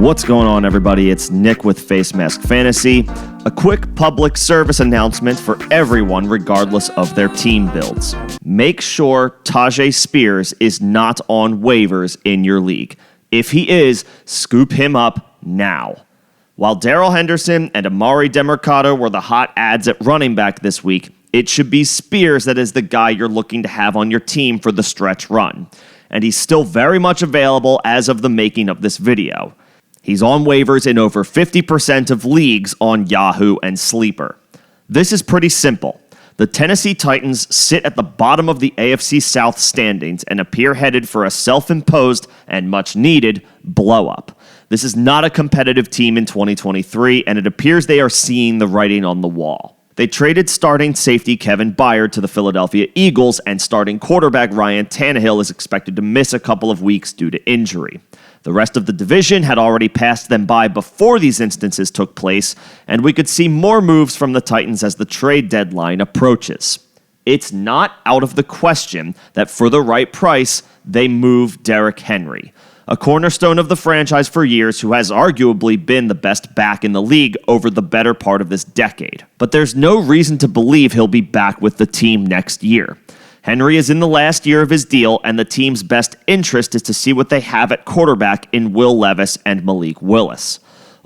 What's going on, everybody? It's Nick with Facemask Fantasy. A quick public service announcement for everyone regardless of their team builds. Make sure Tyjae Spears is not on waivers in your league. If he is, scoop him up now. While Darrell Henderson and Amari DeMercado were the hot ads at running back this week, it should be Spears that is the guy you're looking to have on your team for the stretch run. And he's still very much available as of the making of this video. He's on waivers in over 50% of leagues on Yahoo and Sleeper. This is pretty simple. The Tennessee Titans sit at the bottom of the AFC South standings and appear headed for a self-imposed and much-needed blow-up. This is not a competitive team in 2023, and it appears they are seeing the writing on the wall. They traded starting safety Kevin Byard to the Philadelphia Eagles, and starting quarterback Ryan Tannehill is expected to miss a couple of weeks due to injury. The rest of the division had already passed them by before these instances took place, and we could see more moves from the Titans as the trade deadline approaches. It's not out of the question that for the right price, they move Derrick Henry, a cornerstone of the franchise for years who has arguably been the best back in the league over the better part of this decade. But there's no reason to believe he'll be back with the team next year. Henry is in the last year of his deal, and the team's best interest is to see what they have at quarterback in Will Levis and Malik Willis.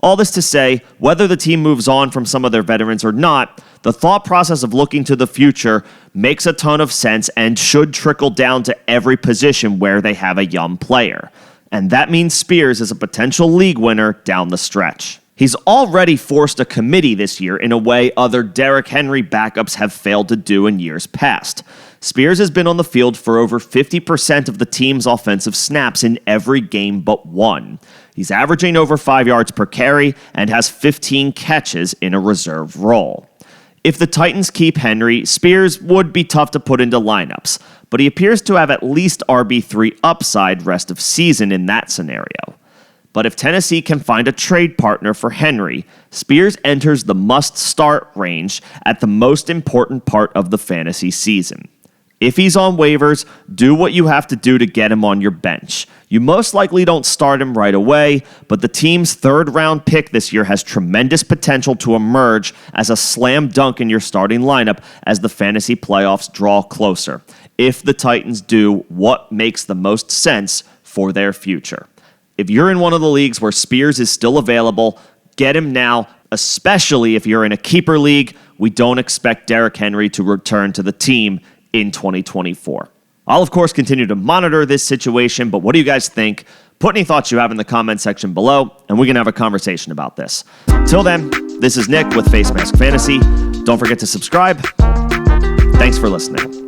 All this to say, whether the team moves on from some of their veterans or not, the thought process of looking to the future makes a ton of sense and should trickle down to every position where they have a young player. And that means Spears is a potential league winner down the stretch. He's already forced a committee this year in a way other Derrick Henry backups have failed to do in years past. Spears has been on the field for over 50% of the team's offensive snaps in every game but one. He's averaging over 5 yards per carry and has 15 catches in a reserve role. If the Titans keep Henry, Spears would be tough to put into lineups, but he appears to have at least RB3 upside rest of season in that scenario. But if Tennessee can find a trade partner for Henry, Spears enters the must-start range at the most important part of the fantasy season. If he's on waivers, do what you have to do to get him on your bench. You most likely don't start him right away, but the team's third-round pick this year has tremendous potential to emerge as a slam dunk in your starting lineup as the fantasy playoffs draw closer, if the Titans do what makes the most sense for their future. If you're in one of the leagues where Spears is still available, get him now, especially if you're in a keeper league. We don't expect Derrick Henry to return to the team in 2024. I'll, of course, continue to monitor this situation, but what do you guys think? Put any thoughts you have in the comment section below, and we can have a conversation about this. Till then, this is Nick with Facemask Fantasy. Don't forget to subscribe. Thanks for listening.